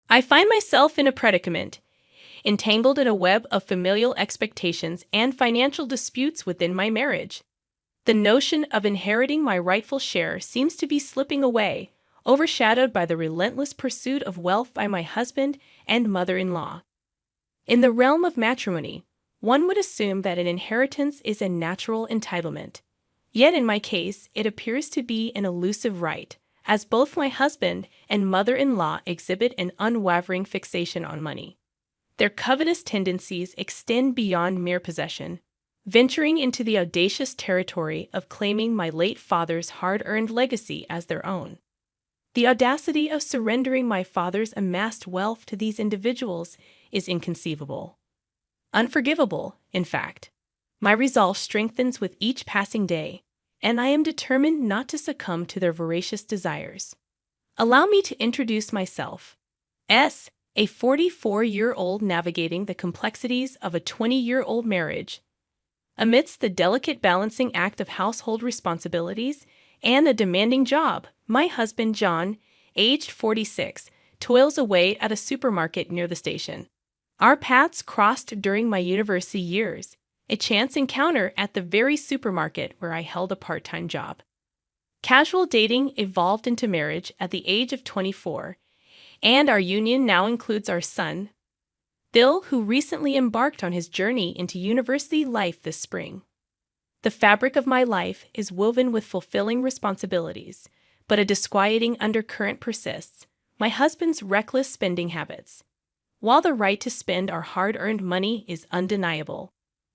I find myself in a predicament, entangled in a web of familial expectations and financial disputes within my marriage. The notion of inheriting my rightful share seems to be slipping away, overshadowed by the relentless pursuit of wealth by my husband and mother-in-law. In the realm of matrimony, one would assume that an inheritance is a natural entitlement. Yet in my case, it appears to be an elusive right, as both my husband and mother-in-law exhibit an unwavering fixation on money. Their covetous tendencies extend beyond mere possession, venturing into the audacious territory of claiming my late father's hard-earned legacy as their own. The audacity of surrendering my father's amassed wealth to these individuals is inconceivable. Unforgivable, in fact. My resolve strengthens with each passing day, and I am determined not to succumb to their voracious desires. Allow me to introduce myself. A 44-year-old navigating the complexities of a 20-year-old marriage. Amidst the delicate balancing act of household responsibilities and a demanding job, my husband John, aged 46, toils away at a supermarket near the station. Our paths crossed during my university years, a chance encounter at the very supermarket where I held a part-time job. Casual dating evolved into marriage at the age of 24, and our union now includes our son, Bill, who recently embarked on his journey into university life this spring. The fabric of my life is woven with fulfilling responsibilities, but a disquieting undercurrent persists: my husband's reckless spending habits. While the right to spend our hard-earned money is undeniable,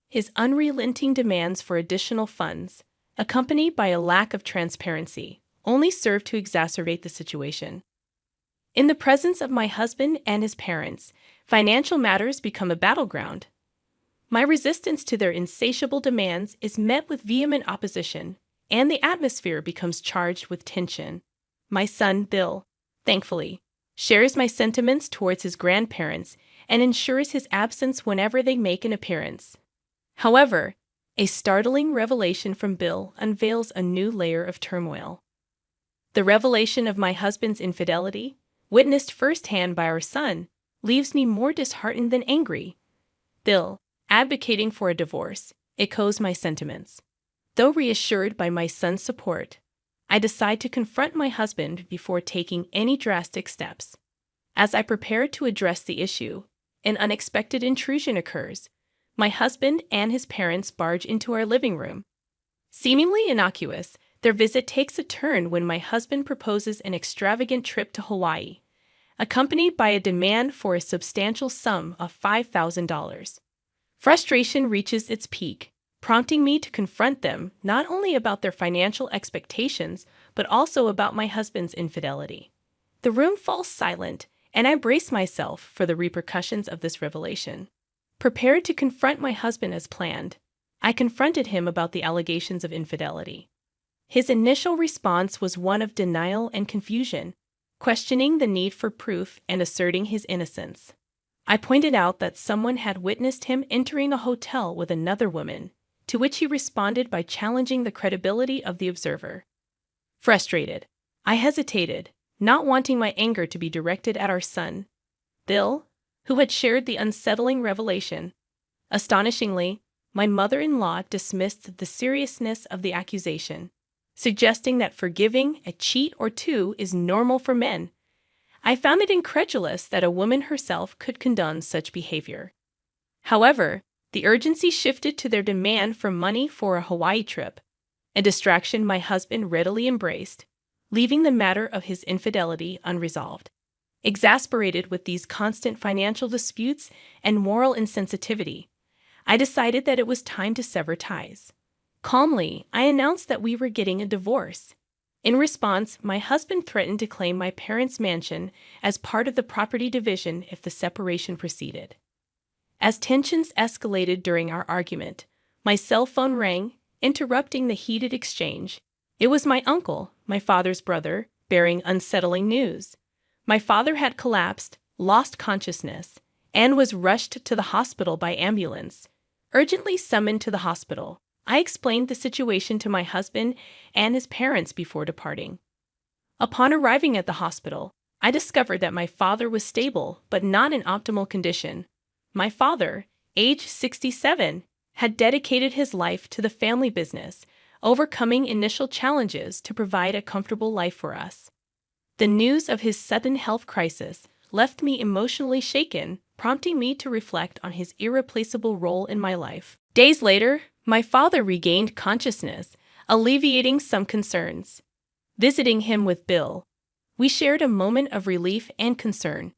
his unrelenting demands for additional funds, accompanied by a lack of transparency, only serve to exacerbate the situation. In the presence of my husband and his parents, financial matters become a battleground. My resistance to their insatiable demands is met with vehement opposition, and the atmosphere becomes charged with tension. My son, Bill, thankfully, shares my sentiments towards his grandparents and ensures his absence whenever they make an appearance. However, a startling revelation from Bill unveils a new layer of turmoil. The revelation of my husband's infidelity, witnessed firsthand by our son, leaves me more disheartened than angry. Bill, advocating for a divorce, echoes my sentiments. Though reassured by my son's support, I decide to confront my husband before taking any drastic steps. As I prepare to address the issue, an unexpected intrusion occurs. My husband and his parents barge into our living room. Seemingly innocuous, their visit takes a turn when my husband proposes an extravagant trip to Hawaii, accompanied by a demand for a substantial sum of $5,000. Frustration reaches its peak, prompting me to confront them not only about their financial expectations, but also about my husband's infidelity. The room falls silent, and I brace myself for the repercussions of this revelation. Prepared to confront my husband as planned, I confronted him about the allegations of infidelity. His initial response was one of denial and confusion, questioning the need for proof and asserting his innocence. I pointed out that someone had witnessed him entering a hotel with another woman, to which he responded by challenging the credibility of the observer. Frustrated, I hesitated, not wanting my anger to be directed at our son, Bill, who had shared the unsettling revelation. Astonishingly, my mother-in-law dismissed the seriousness of the accusation, suggesting that forgiving a cheat or two is normal for men. I found it incredulous that a woman herself could condone such behavior. However, the urgency shifted to their demand for money for a Hawaii trip, a distraction my husband readily embraced, leaving the matter of his infidelity unresolved. Exasperated with these constant financial disputes and moral insensitivity, I decided that it was time to sever ties. Calmly, I announced that we were getting a divorce. In response, my husband threatened to claim my parents' mansion as part of the property division if the separation proceeded. As tensions escalated during our argument, my cell phone rang, interrupting the heated exchange. It was my uncle, my father's brother, bearing unsettling news. My father had collapsed, lost consciousness, and was rushed to the hospital by ambulance. Urgently summoned to the hospital, I explained the situation to my husband and his parents before departing. Upon arriving at the hospital, I discovered that my father was stable, but not in optimal condition. My father, age 67, had dedicated his life to the family business, overcoming initial challenges to provide a comfortable life for us. The news of his sudden health crisis left me emotionally shaken, prompting me to reflect on his irreplaceable role in my life. Days later, my father regained consciousness, alleviating some concerns. Visiting him with Bill, we shared a moment of relief and concern.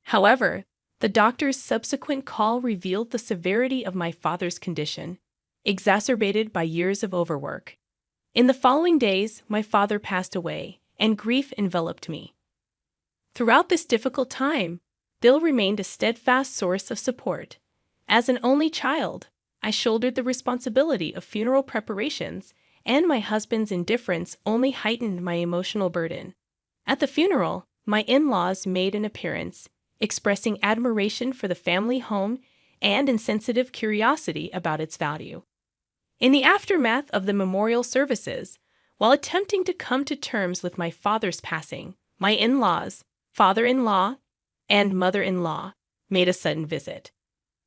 However, the doctor's subsequent call revealed the severity of my father's condition, exacerbated by years of overwork. In the following days, my father passed away, and grief enveloped me. Throughout this difficult time, Bill remained a steadfast source of support. As an only child, I shouldered the responsibility of funeral preparations, and my husband's indifference only heightened my emotional burden. At the funeral, my in-laws made an appearance, expressing admiration for the family home and insensitive curiosity about its value. In the aftermath of the memorial services, while attempting to come to terms with my father's passing, my in-laws, father-in-law, and mother-in-law made a sudden visit.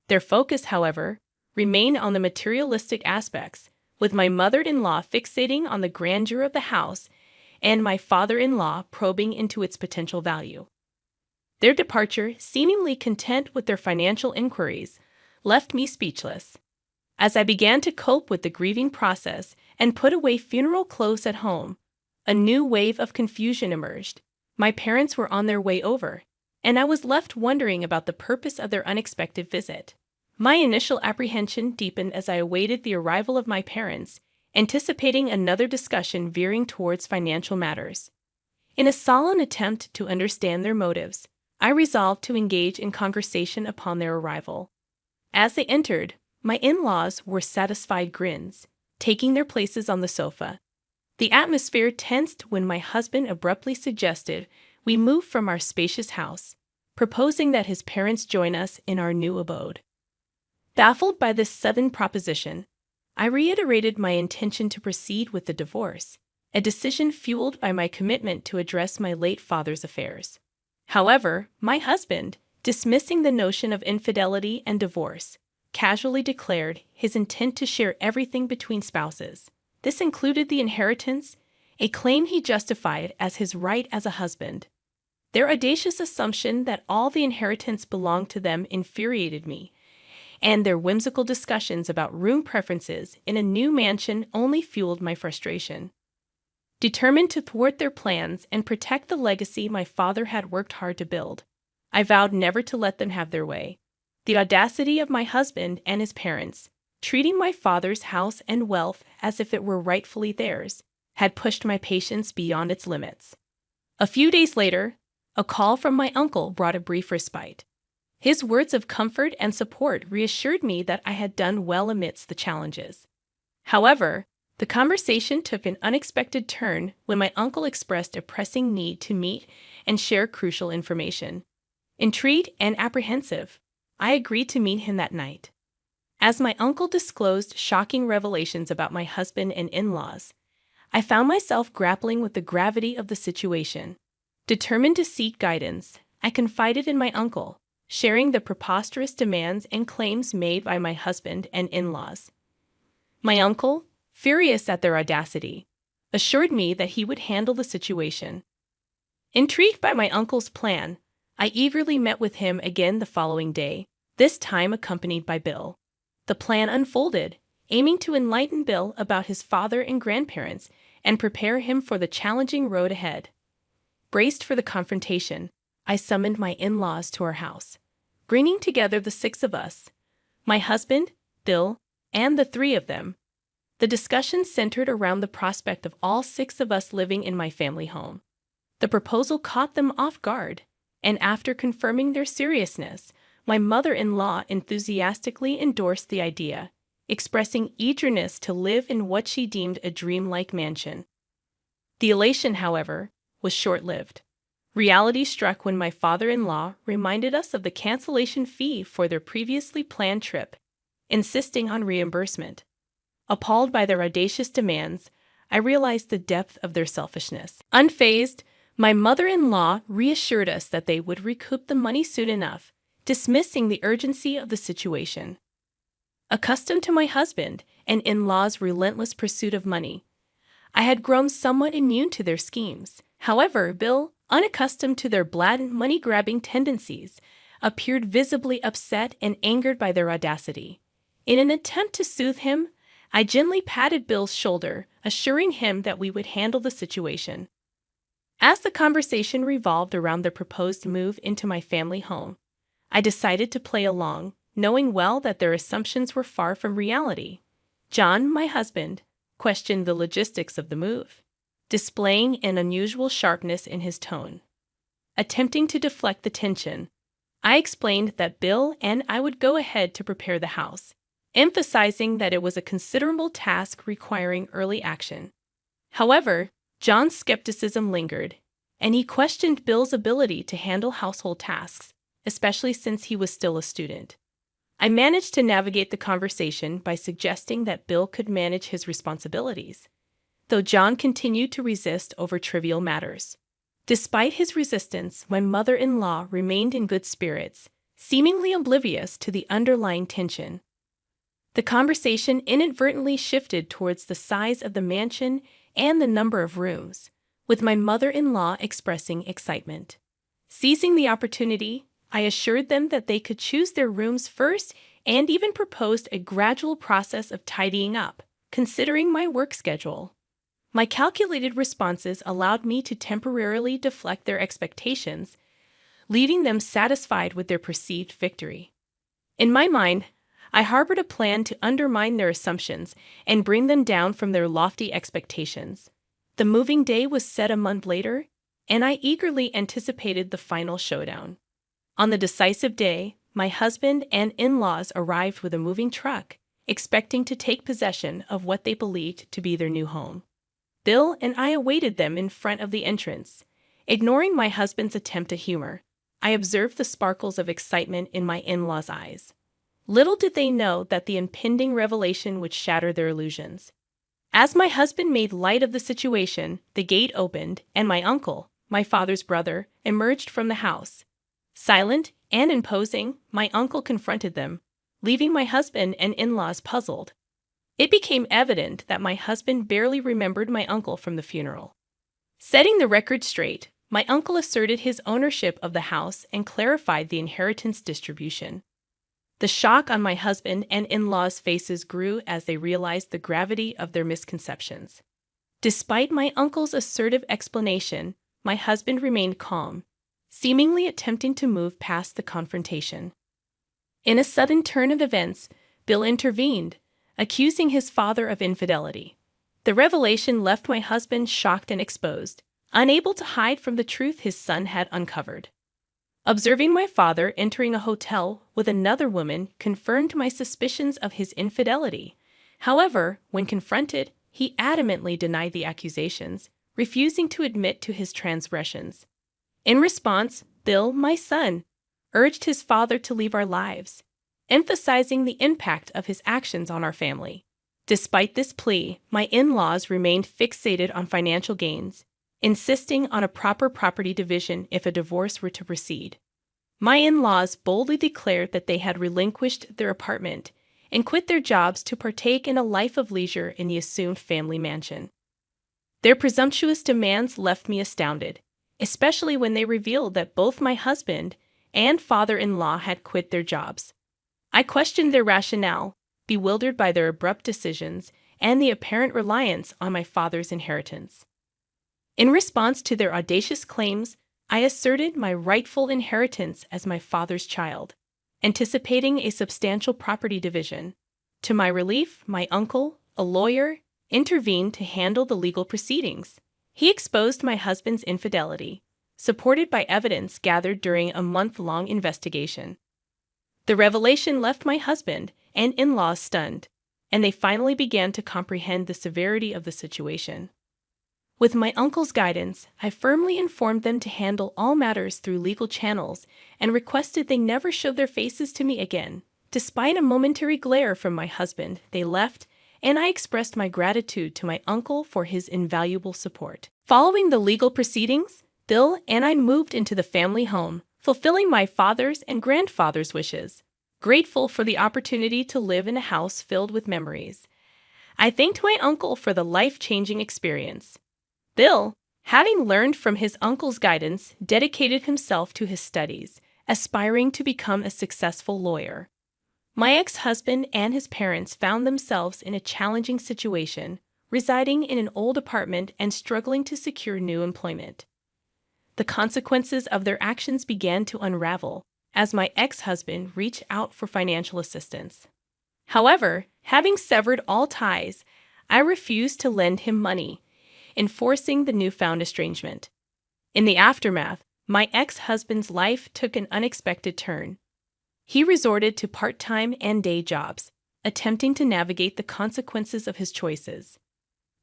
Their focus, however, remained on the materialistic aspects, with my mother-in-law fixating on the grandeur of the house and my father-in-law probing into its potential value. Their departure, seemingly content with their financial inquiries, left me speechless. As I began to cope with the grieving process and put away funeral clothes at home, a new wave of confusion emerged. My parents were on their way over, and I was left wondering about the purpose of their unexpected visit. My initial apprehension deepened as I awaited the arrival of my parents, anticipating another discussion veering towards financial matters. In a sullen attempt to understand their motives, I resolved to engage in conversation upon their arrival. As they entered, my in-laws wore satisfied grins, taking their places on the sofa. The atmosphere tensed when my husband abruptly suggested we move from our spacious house, proposing that his parents join us in our new abode. Baffled by this sudden proposition, I reiterated my intention to proceed with the divorce, a decision fueled by my commitment to address my late father's affairs. However, my husband, dismissing the notion of infidelity and divorce, casually declared his intent to share everything between spouses. This included the inheritance, a claim he justified as his right as a husband. Their audacious assumption that all the inheritance belonged to them infuriated me, and their whimsical discussions about room preferences in a new mansion only fueled my frustration. Determined to thwart their plans and protect the legacy my father had worked hard to build, I vowed never to let them have their way. The audacity of my husband and his parents, treating my father's house and wealth as if it were rightfully theirs, had pushed my patience beyond its limits. A few days later, a call from my uncle brought a brief respite. His words of comfort and support reassured me that I had done well amidst the challenges. However, the conversation took an unexpected turn when my uncle expressed a pressing need to meet and share crucial information. Intrigued and apprehensive, I agreed to meet him that night. As my uncle disclosed shocking revelations about my husband and in-laws, I found myself grappling with the gravity of the situation. Determined to seek guidance, I confided in my uncle, sharing the preposterous demands and claims made by my husband and in-laws. My uncle, furious at their audacity, assured me that he would handle the situation. Intrigued by my uncle's plan, I eagerly met with him again the following day, this time accompanied by Bill. The plan unfolded, aiming to enlighten Bill about his father and grandparents and prepare him for the challenging road ahead. Braced for the confrontation, I summoned my in-laws to our house, bringing together the 6 of us, my husband, Bill, and the 3 of them. The discussion centered around the prospect of all 6 of us living in my family home. The proposal caught them off guard, and after confirming their seriousness, my mother-in-law enthusiastically endorsed the idea, expressing eagerness to live in what she deemed a dreamlike mansion. The elation, however, was short-lived. Reality struck when my father-in-law reminded us of the cancellation fee for their previously planned trip, insisting on reimbursement. Appalled by their audacious demands, I realized the depth of their selfishness. Unfazed, My mother-in-law reassured us that they would recoup the money soon enough, dismissing the urgency of the situation. Accustomed to my husband and in-laws' relentless pursuit of money, I had grown somewhat immune to their schemes. However, Bill, unaccustomed to their blatant money-grabbing tendencies, appeared visibly upset and angered by their audacity. In an attempt to soothe him, I gently patted Bill's shoulder, assuring him that we would handle the situation. As the conversation revolved around the proposed move into my family home, I decided to play along, knowing well that their assumptions were far from reality. John, my husband, questioned the logistics of the move, displaying an unusual sharpness in his tone. Attempting to deflect the tension, I explained that Bill and I would go ahead to prepare the house, emphasizing that it was a considerable task requiring early action. However, John's skepticism lingered, and he questioned Bill's ability to handle household tasks, especially since he was still a student. I managed to navigate the conversation by suggesting that Bill could manage his responsibilities, though John continued to resist over trivial matters. Despite his resistance, my mother-in-law remained in good spirits, seemingly oblivious to the underlying tension. The conversation inadvertently shifted towards the size of the mansion and the number of rooms, with my mother-in-law expressing excitement. Seizing the opportunity, I assured them that they could choose their rooms first and even proposed a gradual process of tidying up, considering my work schedule. My calculated responses allowed me to temporarily deflect their expectations, leaving them satisfied with their perceived victory. In my mind, I harbored a plan to undermine their assumptions and bring them down from their lofty expectations. The moving day was set a month later, and I eagerly anticipated the final showdown. On the decisive day, my husband and in-laws arrived with a moving truck, expecting to take possession of what they believed to be their new home. Bill and I awaited them in front of the entrance. Ignoring my husband's attempt at humor, I observed the sparkles of excitement in my in-laws' eyes. Little did they know that the impending revelation would shatter their illusions. As my husband made light of the situation, the gate opened, and my uncle, my father's brother, emerged from the house. Silent and imposing, my uncle confronted them, leaving my husband and in-laws puzzled. It became evident that my husband barely remembered my uncle from the funeral. Setting the record straight, my uncle asserted his ownership of the house and clarified the inheritance distribution. The shock on my husband and in-laws' faces grew as they realized the gravity of their misconceptions. Despite my uncle's assertive explanation, my husband remained calm, seemingly attempting to move past the confrontation. In a sudden turn of events, Bill intervened, accusing his father of infidelity. The revelation left my husband shocked and exposed, unable to hide from the truth his son had uncovered. Observing my father entering a hotel with another woman confirmed my suspicions of his infidelity. However, when confronted, he adamantly denied the accusations, refusing to admit to his transgressions. In response, Bill, my son, urged his father to leave our lives, emphasizing the impact of his actions on our family. Despite this plea, my in-laws remained fixated on financial gains, insisting on a proper property division if a divorce were to proceed. My in-laws boldly declared that they had relinquished their apartment and quit their jobs to partake in a life of leisure in the assumed family mansion. Their presumptuous demands left me astounded, especially when they revealed that both my husband and father-in-law had quit their jobs. I questioned their rationale, bewildered by their abrupt decisions and the apparent reliance on my father's inheritance. In response to their audacious claims, I asserted my rightful inheritance as my father's child, anticipating a substantial property division. To my relief, my uncle, a lawyer, intervened to handle the legal proceedings. He exposed my husband's infidelity, supported by evidence gathered during a month-long investigation. The revelation left my husband and in-laws stunned, and they finally began to comprehend the severity of the situation. With my uncle's guidance, I firmly informed them to handle all matters through legal channels and requested they never show their faces to me again. Despite a momentary glare from my husband, they left, and I expressed my gratitude to my uncle for his invaluable support. Following the legal proceedings, Bill and I moved into the family home, fulfilling my father's and grandfather's wishes. Grateful for the opportunity to live in a house filled with memories, I thanked my uncle for the life-changing experience. Bill, having learned from his uncle's guidance, dedicated himself to his studies, aspiring to become a successful lawyer. My ex-husband and his parents found themselves in a challenging situation, residing in an old apartment and struggling to secure new employment. The consequences of their actions began to unravel as my ex-husband reached out for financial assistance. However, having severed all ties, I refused to lend him money, enforcing the newfound estrangement. In the aftermath, my ex-husband's life took an unexpected turn. He resorted to part-time and day jobs, attempting to navigate the consequences of his choices.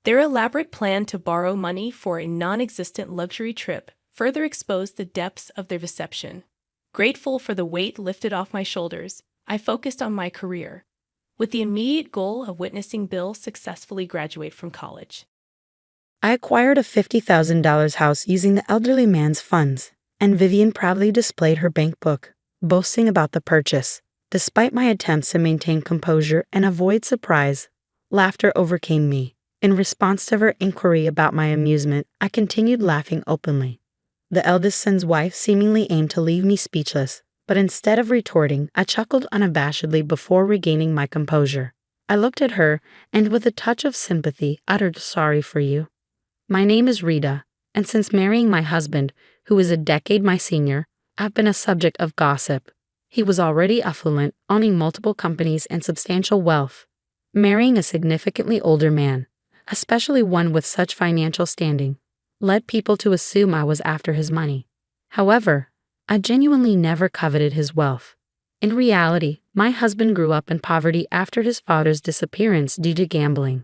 Their elaborate plan to borrow money for a non-existent luxury trip further exposed the depths of their deception. Grateful for the weight lifted off my shoulders, I focused on my career, with the immediate goal of witnessing Bill successfully graduate from college. I acquired a $50,000 house using the elderly man's funds, and Vivien proudly displayed her bank book, boasting about the purchase. Despite my attempts to maintain composure and avoid surprise, laughter overcame me. In response to her inquiry about my amusement, I continued laughing openly. The eldest son's wife seemingly aimed to leave me speechless, but instead of retorting, I chuckled unabashedly before regaining my composure. I looked at her, and with a touch of sympathy, uttered, "Sorry for you. My name is Rita, and since marrying my husband, who is a decade my senior, I've been a subject of gossip. He was already affluent, owning multiple companies and substantial wealth. Marrying a significantly older man, especially one with such financial standing, led people to assume I was after his money. However, I genuinely never coveted his wealth. In reality, my husband grew up in poverty after his father's disappearance due to gambling.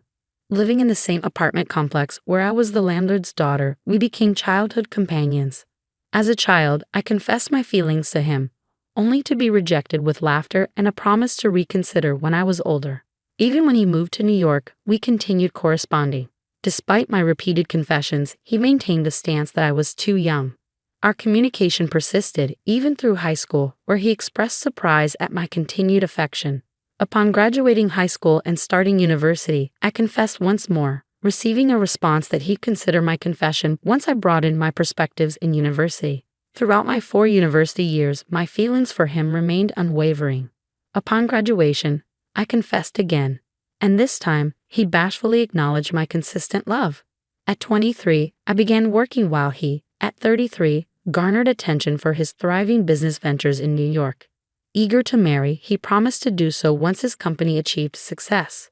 Living in the same apartment complex where I was the landlord's daughter, we became childhood companions. As a child, I confessed my feelings to him, only to be rejected with laughter and a promise to reconsider when I was older. Even when he moved to New York, we continued corresponding. Despite my repeated confessions, he maintained the stance that I was too young. Our communication persisted even through high school, where he expressed surprise at my continued affection. Upon graduating high school and starting university, I confessed once more, receiving a response that he'd consider my confession once I broadened my perspectives in university. Throughout my 4 university years, my feelings for him remained unwavering. Upon graduation, I confessed again, and this time, he bashfully acknowledged my consistent love. At 23, I began working while he, at 33, garnered attention for his thriving business ventures in New York. Eager to marry, he promised to do so once his company achieved success.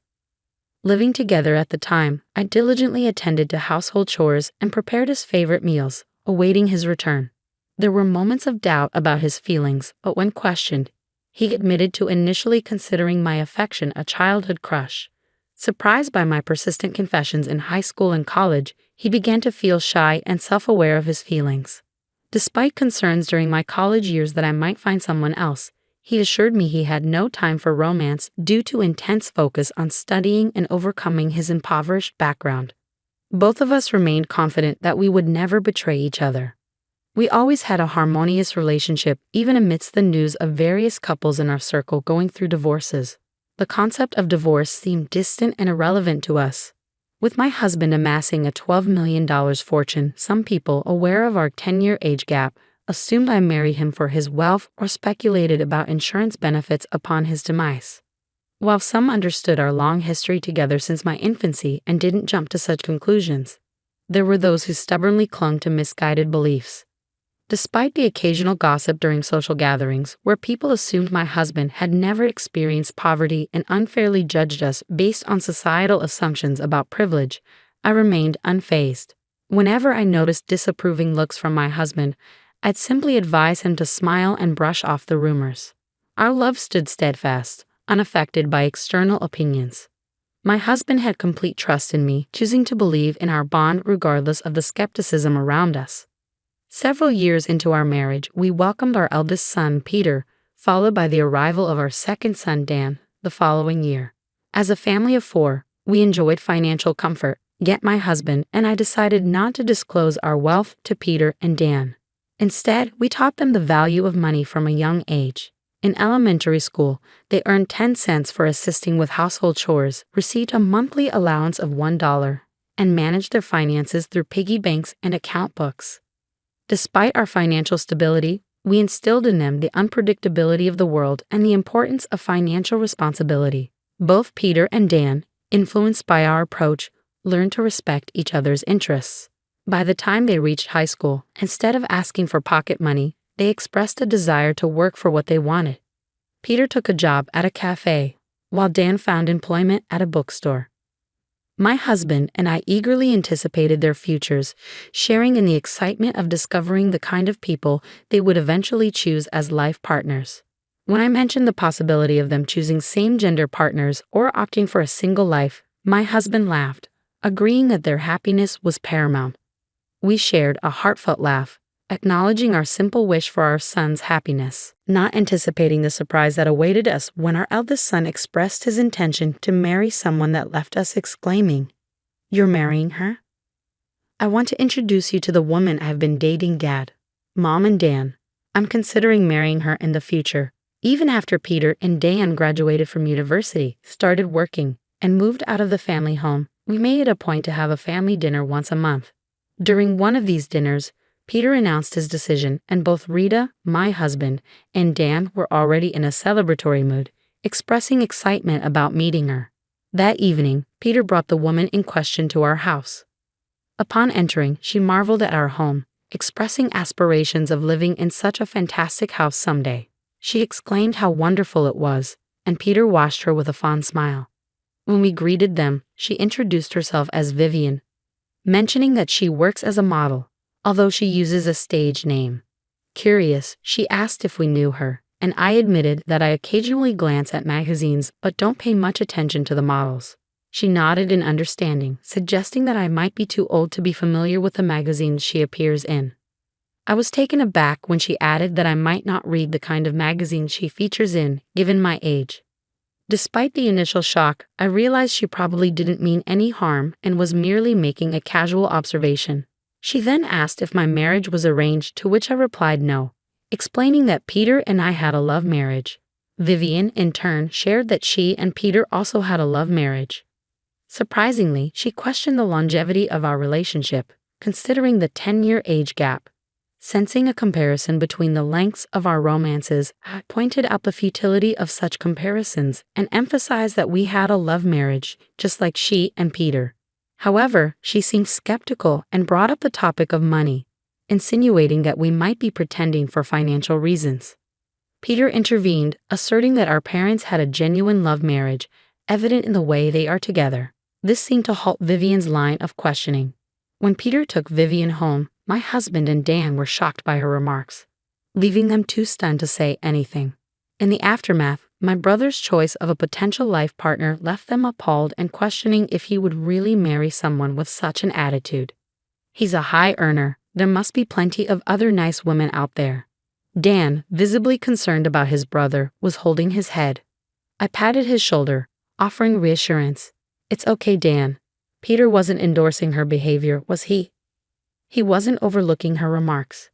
Living together at the time, I diligently attended to household chores and prepared his favorite meals, awaiting his return. There were moments of doubt about his feelings, but when questioned, he admitted to initially considering my affection a childhood crush. Surprised by my persistent confessions in high school and college, he began to feel shy and self-aware of his feelings. Despite concerns during my college years that I might find someone else, he assured me he had no time for romance due to intense focus on studying and overcoming his impoverished background. Both of us remained confident that we would never betray each other. We always had a harmonious relationship, even amidst the news of various couples in our circle going through divorces. The concept of divorce seemed distant and irrelevant to us. With my husband amassing a $12 million fortune, some people, aware of our 10-year age gap, assumed I married him for his wealth or speculated about insurance benefits upon his demise. While some understood our long history together since my infancy and didn't jump to such conclusions, there were those who stubbornly clung to misguided beliefs. Despite the occasional gossip during social gatherings, where people assumed my husband had never experienced poverty and unfairly judged us based on societal assumptions about privilege, I remained unfazed. Whenever I noticed disapproving looks from my husband, I'd simply advise him to smile and brush off the rumors. Our love stood steadfast, unaffected by external opinions. My husband had complete trust in me, choosing to believe in our bond regardless of the skepticism around us. Several years into our marriage, we welcomed our eldest son, Peter, followed by the arrival of our second son, Dan, the following year. As a family of 4, we enjoyed financial comfort, Yet my husband and I decided not to disclose our wealth to Peter and Dan. Instead, we taught them the value of money from a young age. In elementary school, they earned 10 cents for assisting with household chores, received a monthly allowance of $1, and managed their finances through piggy banks and account books. Despite our financial stability, we instilled in them the unpredictability of the world and the importance of financial responsibility. Both Peter and Dan, influenced by our approach, learned to respect each other's interests. By the time they reached high school, instead of asking for pocket money, they expressed a desire to work for what they wanted. Peter took a job at a cafe, while Dan found employment at a bookstore. My husband and I eagerly anticipated their futures, sharing in the excitement of discovering the kind of people they would eventually choose as life partners. When I mentioned the possibility of them choosing same-gender partners or opting for a single life, my husband laughed, agreeing that their happiness was paramount. We shared a heartfelt laugh, acknowledging our simple wish for our son's happiness, not anticipating the surprise that awaited us when our eldest son expressed his intention to marry someone that left us exclaiming, "You're marrying her? I want to introduce you to the woman I've been dating, Dad, Mom and Dan. I'm considering marrying her in the future." Even after Peter and Dan graduated from university, started working, and moved out of the family home, we made it a point to have a family dinner once a month. During one of these dinners, Peter announced his decision, and both Rita, my husband, and Dan were already in a celebratory mood, expressing excitement about meeting her. That evening, Peter brought the woman in question to our house. Upon entering, she marveled at our home, expressing aspirations of living in such a fantastic house someday. She exclaimed how wonderful it was, and Peter watched her with a fond smile. When we greeted them, she introduced herself as Vivien, mentioning that she works as a model, although she uses a stage name. Curious, she asked if we knew her, and I admitted that I occasionally glance at magazines but don't pay much attention to the models. She nodded in understanding, suggesting that I might be too old to be familiar with the magazines she appears in. I was taken aback when she added that I might not read the kind of magazines she features in, given my age. Despite the initial shock, I realized she probably didn't mean any harm and was merely making a casual observation. She then asked if my marriage was arranged, to which I replied no, explaining that Peter and I had a love marriage. Vivien, in turn, shared that she and Peter also had a love marriage. Surprisingly, she questioned the longevity of our relationship, considering the 10-year age gap. Sensing a comparison between the lengths of our romances, I pointed out the futility of such comparisons and emphasized that we had a love marriage, just like she and Peter. However, she seemed skeptical and brought up the topic of money, insinuating that we might be pretending for financial reasons. Peter intervened, asserting that our parents had a genuine love marriage, evident in the way they are together. This seemed to halt Vivien's line of questioning. When Peter took Vivien home, my husband and Dan were shocked by her remarks, leaving them too stunned to say anything. In the aftermath, my brother's choice of a potential life partner left them appalled and questioning if he would really marry someone with such an attitude. He's a high earner. There must be plenty of other nice women out there. Dan, visibly concerned about his brother, was holding his head. I patted his shoulder, offering reassurance. It's okay, Dan. Peter wasn't endorsing her behavior, was he? He wasn't overlooking her remarks.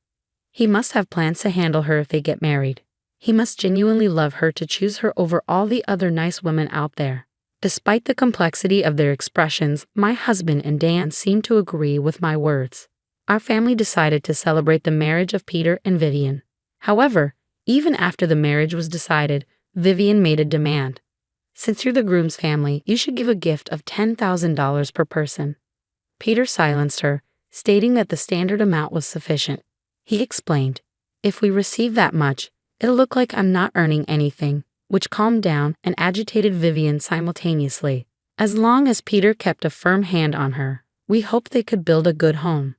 He must have plans to handle her if they get married. He must genuinely love her to choose her over all the other nice women out there. Despite the complexity of their expressions, my husband and Dan seemed to agree with my words. Our family decided to celebrate the marriage of Peter and Vivien. However, even after the marriage was decided, Vivien made a demand. Since you're the groom's family, you should give a gift of $10,000 per person. Peter silenced her, stating that the standard amount was sufficient. He explained, if we receive that much, it'll look like I'm not earning anything, which calmed down and agitated Vivien simultaneously. As long as Peter kept a firm hand on her, we hoped they could build a good home.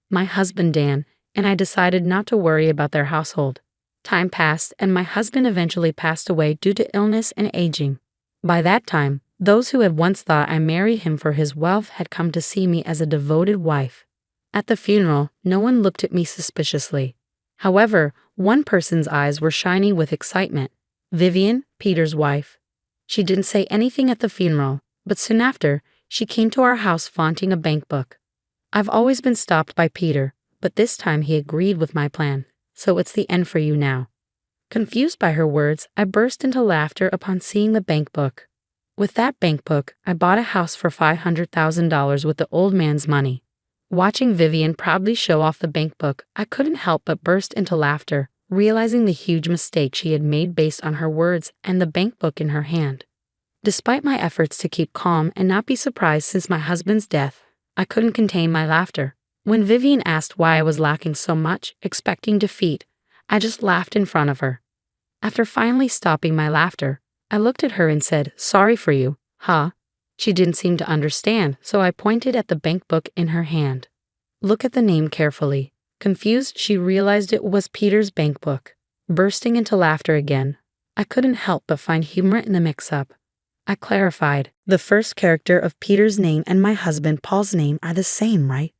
My husband Dan and I decided not to worry about their household. Time passed and my husband eventually passed away due to illness and aging. By that time, those who had once thought I married him for his wealth had come to see me as a devoted wife. At the funeral, no one looked at me suspiciously. However, one person's eyes were shining with excitement. Vivien, Peter's wife. She didn't say anything at the funeral, but soon after, She came to our house flaunting a bank book. I've always been stopped by Peter, but this time he agreed with my plan. So it's the end for you now. Confused by her words, I burst into laughter upon seeing the bank book. With that bank book, I bought a house for $500,000 with the old man's money. Watching Vivien proudly show off the bank book, I couldn't help but burst into laughter, realizing the huge mistake she had made based on her words and the bank book in her hand. Despite my efforts to keep calm and not be surprised since my husband's death, I couldn't contain my laughter. When Vivien asked why I was laughing so much, expecting defeat, I just laughed in front of her. After finally stopping my laughter, I looked at her and said, "Sorry for you, huh?" She didn't seem to understand, so I pointed at the bank book in her hand. Look at the name carefully. Confused, she realized it was Peter's bank book. Bursting into laughter again, I couldn't help but find humor in the mix-up. I clarified, "The first character of Peter's name and my husband Paul's name are the same, right?"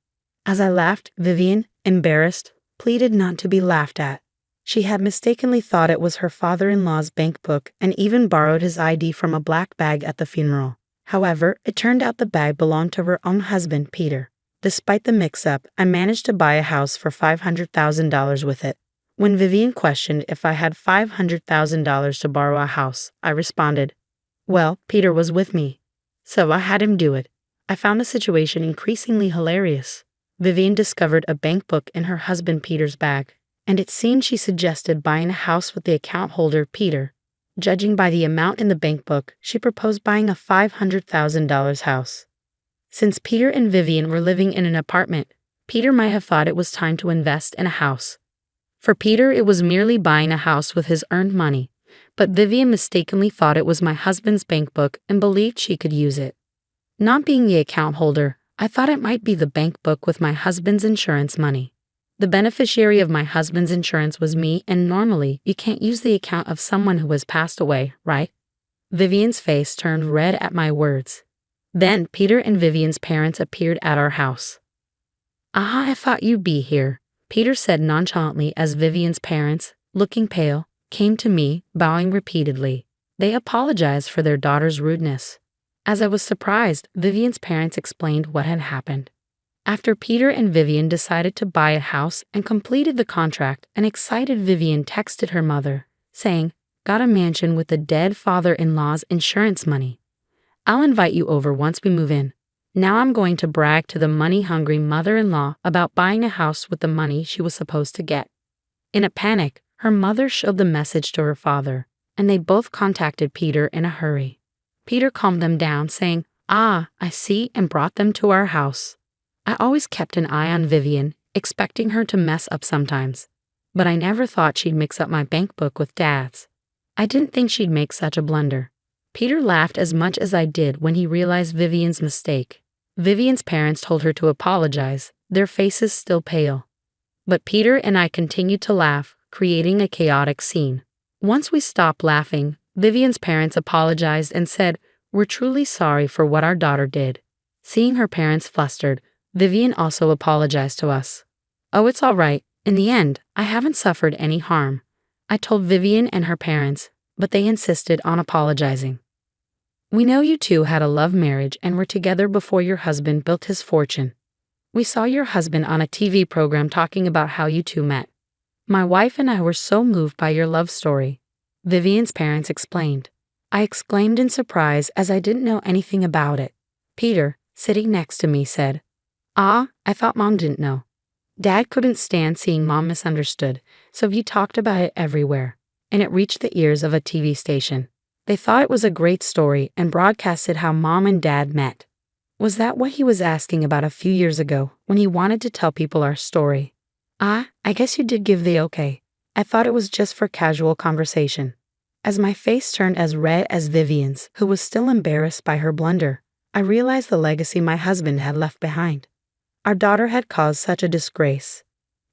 As I laughed, Vivien, embarrassed, pleaded not to be laughed at. She had mistakenly thought it was her father-in-law's bank book and even borrowed his ID from a black bag at the funeral. However, it turned out the bag belonged to her own husband, Peter. Despite the mix-up, I managed to buy a house for $500,000 with it. When Vivien questioned if I had $500,000 to borrow a house, I responded, "Well, Peter was with me, so I had him do it." I found the situation increasingly hilarious. Vivien discovered a bank book in her husband Peter's bag, and it seemed she suggested buying a house with the account holder, Peter. Judging by the amount in the bank book, she proposed buying a $500,000 house. Since Peter and Vivien were living in an apartment, Peter might have thought it was time to invest in a house. For Peter, it was merely buying a house with his earned money, but Vivien mistakenly thought it was my husband's bank book and believed she could use it. Not being the account holder, I thought it might be the bank book with my husband's insurance money. The beneficiary of my husband's insurance was me, and normally you can't use the account of someone who has passed away, right? Vivien's face turned red at my words. Then Peter and Vivien's parents appeared at our house. "Ah, I thought you'd be here," Peter said nonchalantly as Vivien's parents, looking pale, came to me, bowing repeatedly. They apologized for their daughter's rudeness. As I was surprised, Vivien's parents explained what had happened. After Peter and Vivien decided to buy a house and completed the contract, an excited Vivien texted her mother, saying, "Got a mansion with the dead father-in-law's insurance money. I'll invite you over once we move in." Now I'm going to brag to the money-hungry mother-in-law about buying a house with the money she was supposed to get. In a panic, her mother showed the message to her father, and they both contacted Peter in a hurry. Peter calmed them down, saying, "Ah, I see," and brought them to our house. I always kept an eye on Vivien, expecting her to mess up sometimes, but I never thought she'd mix up my bank book with Dad's. I didn't think she'd make such a blunder. Peter laughed as much as I did when he realized Vivien's mistake. Vivien's parents told her to apologize, their faces still pale. But Peter and I continued to laugh, creating a chaotic scene. Once we stopped laughing, Vivien's parents apologized and said, "We're truly sorry for what our daughter did." Seeing her parents flustered, Vivien also apologized to us. "Oh, it's all right. In the end, I haven't suffered any harm," I told Vivien and her parents, but they insisted on apologizing. "We know you two had a love marriage and were together before your husband built his fortune. We saw your husband on a TV program talking about how you two met. My wife and I were so moved by your love story," Vivien's parents explained. I exclaimed in surprise as I didn't know anything about it. Peter, sitting next to me, said, "Ah, I thought Mom didn't know. Dad couldn't stand seeing Mom misunderstood, so he talked about it everywhere, and it reached the ears of a TV station. They thought it was a great story and broadcasted how Mom and Dad met. Was that what he was asking about a few years ago when he wanted to tell people our story? Ah, I guess you did give the okay. I thought it was just for casual conversation." As my face turned as red as Vivien's, who was still embarrassed by her blunder, I realized the legacy my husband had left behind. Our daughter had caused such a disgrace.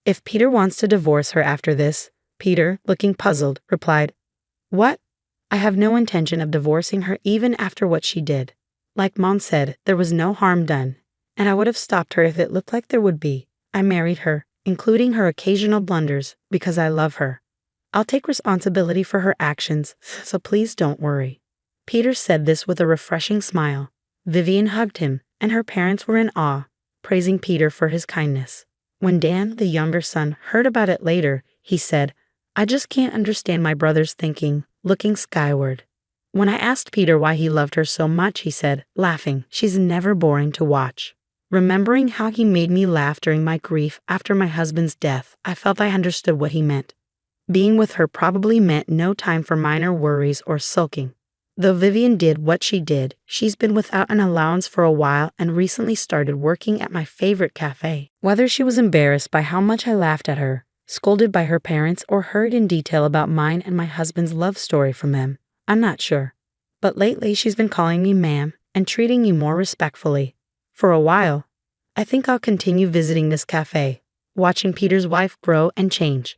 "If Peter wants to divorce her after this," Peter, looking puzzled, replied, "What? I have no intention of divorcing her even after what she did. Like Mom said, there was no harm done, and I would have stopped her if it looked like there would be. I married her, including her occasional blunders, because I love her. I'll take responsibility for her actions, so please don't worry." Peter said this with a refreshing smile. Vivien hugged him, and her parents were in awe, praising Peter for his kindness. When Dan, the younger son, heard about it later, he said, "I just can't understand my brother's thinking," looking skyward. When I asked Peter why he loved her so much, he said, laughing, "She's never boring to watch." Remembering how he made me laugh during my grief after my husband's death, I felt I understood what he meant. Being with her probably meant no time for minor worries or sulking. Though Vivien did what she did, she's been without an allowance for a while and recently started working at my favorite cafe. Whether she was embarrassed by how much I laughed at her, scolded by her parents, or heard in detail about mine and my husband's love story from them, I'm not sure. But lately she's been calling me ma'am and treating me more respectfully. For a while, I think I'll continue visiting this cafe, watching Peter's wife grow and change.